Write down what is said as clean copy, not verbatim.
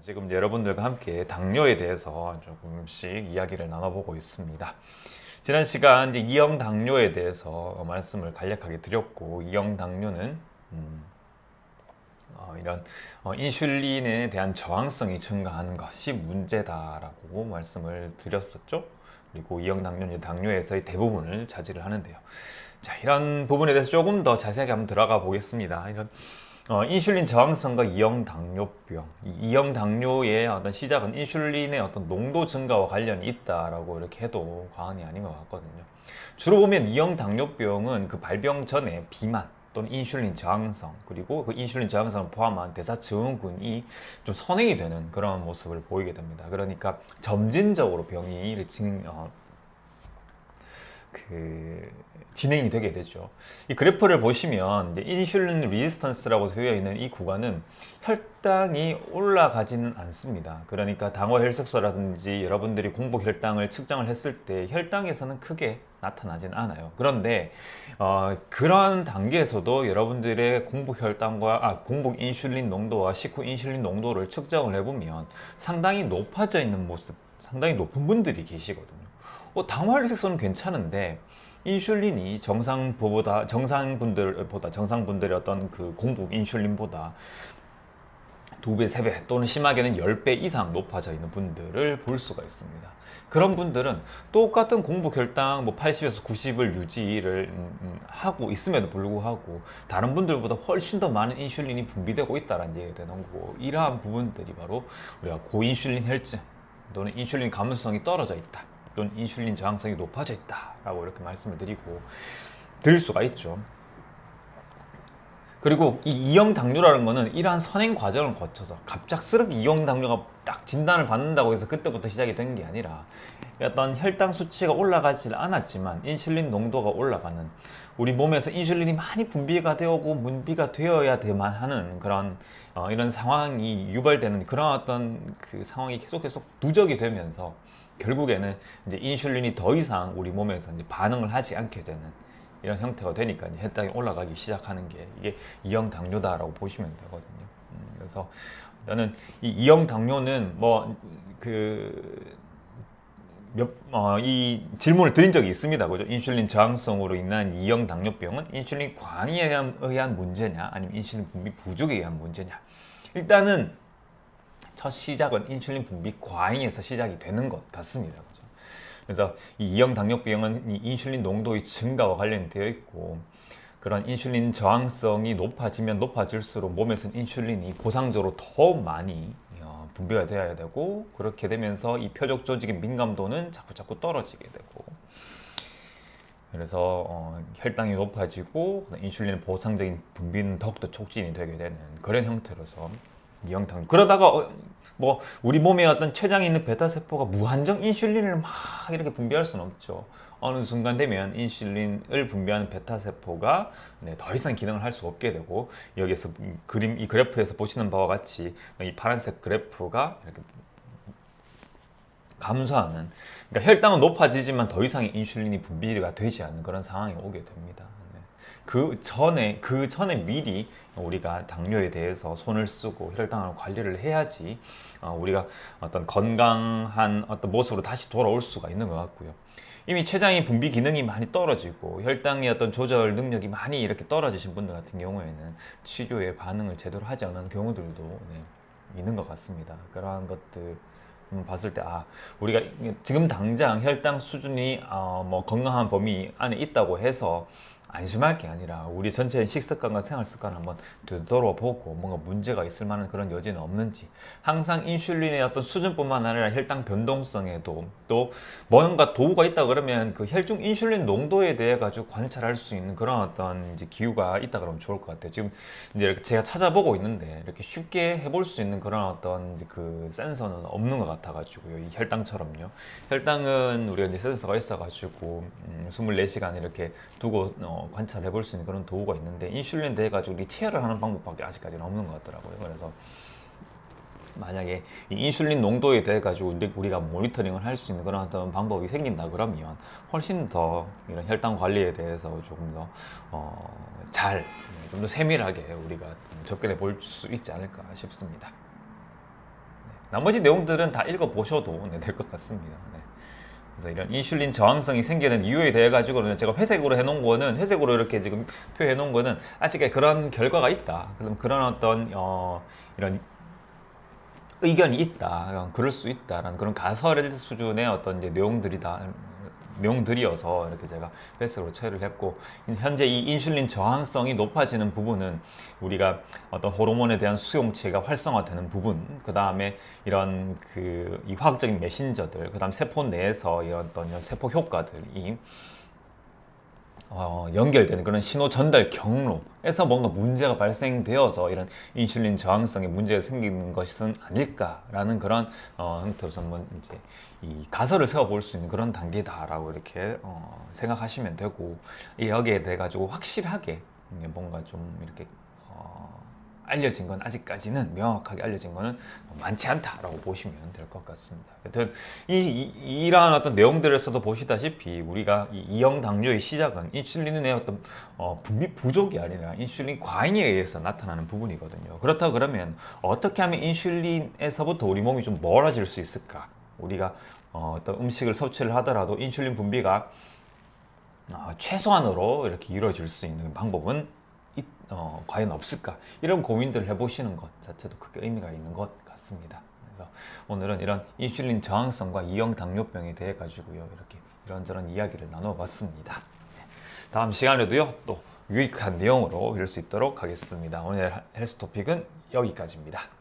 지금 여러분들과 함께 당뇨에 대해서 조금씩 이야기를 나눠보고 있습니다. 지난 시간 이제 이형 당뇨에 대해서 말씀을 간략하게 드렸고, 이형 당뇨는 이런 인슐린에 대한 저항성이 증가하는 것이 문제다라고 말씀을 드렸었죠. 그리고 이형 당뇨는 당뇨에서의 대부분을 차지를 하는데요. 자, 이런 부분에 대해서 조금 더 자세하게 한번 들어가 보겠습니다. 이런 인슐린 저항성과 이형 당뇨병, 이형 당뇨의 어떤 시작은 인슐린의 어떤 농도 증가와 관련이 있다라고 이렇게 해도 과언이 아닌 것 같거든요. 주로 보면 이형 당뇨병은 그 발병 전에 비만 또는 인슐린 저항성, 그리고 그 인슐린 저항성을 포함한 대사증후군이 좀 선행이 되는 그런 모습을 보이게 됩니다. 그러니까 점진적으로 병이 진행이 되게 되죠. 이 그래프를 보시면 이제 인슐린 리지스턴스라고 되어 있는 이 구간은 혈당이 올라가지는 않습니다. 그러니까 당화 혈색소라든지 여러분들이 공복 혈당을 측정을 했을 때 혈당에서는 크게 나타나진 않아요. 그런데 그런 단계에서도 여러분들의 공복 혈당과 공복 인슐린 농도와 식후 인슐린 농도를 측정을 해보면 상당히 높아져 있는 모습, 상당히 높은 분들이 계시거든요. 당화혈색소는 괜찮은데 인슐린이 정상분들의 어떤 그 공복 인슐린보다 2배, 3배 또는 심하게는 10배 이상 높아져 있는 분들을 볼 수가 있습니다. 그런 분들은 똑같은 공복 혈당 80에서 90을 유지를 하고 있음에도 불구하고 다른 분들보다 훨씬 더 많은 인슐린이 분비되고 있다는 얘기가 되는 거고, 이러한 부분들이 바로 우리가 고인슐린 혈증 또는 인슐린 감수성이 떨어져 있다 또는 인슐린 저항성이 높아져 있다라고 이렇게 말씀을 드릴 수가 있죠. 그리고 이 이형 당뇨라는 거는 이러한 선행 과정을 거쳐서 갑작스럽게 이형 당뇨가 딱 진단을 받는다고 해서 그때부터 시작이 된 게 아니라 어떤 혈당 수치가 올라가지 않았지만 인슐린 농도가 올라가는, 우리 몸에서 인슐린이 많이 분비가 되고 문비가 되어야 돼만 하는 그런 이런 상황이 유발되는 그런 어떤 그 상황이 계속 누적이 되면서 결국에는 이제 인슐린이 더 이상 우리 몸에서 이제 반응을 하지 않게 되는 이런 형태가 되니까 이제 혈당이 올라가기 시작하는 게 이게 이형 당뇨다라고 보시면 되거든요. 그래서 나는 이 이형 당뇨는 이 질문을 드린 적이 있습니다. 그죠? 인슐린 저항성으로 인한 이형 당뇨병은 인슐린 과잉에 의한 문제냐, 아니면 인슐린 분비 부족에 의한 문제냐. 일단은 첫 시작은 인슐린 분비 과잉에서 시작이 되는 것 같습니다. 그죠? 그래서 이 이형 당뇨병은 이 인슐린 농도의 증가와 관련이 되어 있고, 그런 인슐린 저항성이 높아지면 높아질수록 몸에서는 인슐린이 보상적으로 더 많이 분비가 되어야 되고, 그렇게 되면서 이 표적 조직의 민감도는 자꾸 떨어지게 되고, 그래서 혈당이 높아지고 인슐린의 보상적인 분비는 더욱더 촉진이 되게 되는 그런 형태로서 이형 당뇨. 그러다가 우리 몸에 어떤 췌장에 있는 베타 세포가 무한정 인슐린을 막 이렇게 분비할 수는 없죠. 어느 순간 되면 인슐린을 분비하는 베타 세포가 더 이상 기능을 할 수가 없게 되고, 여기에서 이 그래프에서 보시는 바와 같이 이 파란색 그래프가 이렇게 감소하는, 그러니까 혈당은 높아지지만 더 이상 인슐린이 분비가 되지 않는 그런 상황이 오게 됩니다. 그 전에 미리 우리가 당뇨에 대해서 손을 쓰고 혈당을 관리를 해야지 우리가 어떤 건강한 어떤 모습으로 다시 돌아올 수가 있는 것 같고요. 이미 췌장의 분비 기능이 많이 떨어지고 혈당의 어떤 조절 능력이 많이 이렇게 떨어지신 분들 같은 경우에는 치료에 반응을 제대로 하지 않는 경우들도 있는 것 같습니다. 그러한 것들 봤을 때 우리가 지금 당장 혈당 수준이 건강한 범위 안에 있다고 해서 안심할 게 아니라 우리 전체의 식습관과 생활습관을 한번 되돌아보고 뭔가 문제가 있을 만한 그런 여지는 없는지, 항상 인슐린의 어떤 수준뿐만 아니라 혈당 변동성에도 또 뭔가 도구가 있다 그러면 그 혈중 인슐린 농도에 대해 가지고 관찰할 수 있는 그런 어떤 이제 기구가 있다 그러면 좋을 것 같아요. 지금 이제 이렇게 제가 찾아보고 있는데 이렇게 쉽게 해볼 수 있는 그런 어떤 이제 그 센서는 없는 것 같아가지고요. 이 혈당처럼요. 혈당은 우리가 이제 센서가 있어가지고 24시간 이렇게 두고 관찰해 볼 수 있는 그런 도구가 있는데, 인슐린 대해 가지고 리체어를 하는 방법밖에 아직까지는 없는 것 같더라고요. 그래서 만약에 이 인슐린 농도에 대해 가지고 우리가 모니터링을 할 수 있는 그런 어떤 방법이 생긴다 그러면 훨씬 더 이런 혈당 관리에 대해서 조금 더 좀 더 세밀하게 우리가 접근해 볼 수 있지 않을까 싶습니다. 나머지 내용들은 다 읽어보셔도 될 것 같습니다. 네. 그래서 이런 인슐린 저항성이 생기는 이유에 대해 가지고는 제가 회색으로 해놓은 거는 회색으로 이렇게 지금 표현해 놓은 거는 아직 그런 결과가 있다. 그런 어떤 이런 의견이 있다, 그럴 수 있다라는 그런 가설 수준의 어떤 이제 내용들이어서 이렇게 제가 회색으로 처리를 했고, 현재 이 인슐린 저항성이 높아지는 부분은 우리가 어떤 호르몬에 대한 수용체가 활성화되는 부분, 그 다음에 이런 이 화학적인 메신저들, 그 다음 세포 내에서 이런 어떤 세포 효과들이 연결되는 그런 신호 전달 경로에서 뭔가 문제가 발생되어서 이런 인슐린 저항성에 문제가 생기는 것은 아닐까라는 그런 형태로서 한번 이제 이 가설을 세워볼 수 있는 그런 단계다라고 이렇게 생각하시면 되고, 여기에 대해 가지고 확실하게 뭔가 좀 이렇게 알려진 건 아직까지는 명확하게 알려진 거는 많지 않다라고 보시면 될 것 같습니다. 하여튼 이러한 어떤 내용들에서도 보시다시피 우리가 이 이형 당뇨의 시작은 인슐린의 어떤 분비 부족이 아니라 인슐린 과잉에 의해서 나타나는 부분이거든요. 그렇다 그러면 어떻게 하면 인슐린에서부터 우리 몸이 좀 멀어질 수 있을까? 우리가 어떤 음식을 섭취를 하더라도 인슐린 분비가 최소한으로 이렇게 이루어질 수 있는 방법은 과연 없을까? 이런 고민들을 해보시는 것 자체도 크게 의미가 있는 것 같습니다. 그래서 오늘은 이런 인슐린 저항성과 이형 당뇨병에 대해 가지고요, 이렇게 이런저런 이야기를 나눠봤습니다. 다음 시간에도요, 또 유익한 내용으로 뵐 수 있도록 하겠습니다. 오늘 헬스 토픽은 여기까지입니다.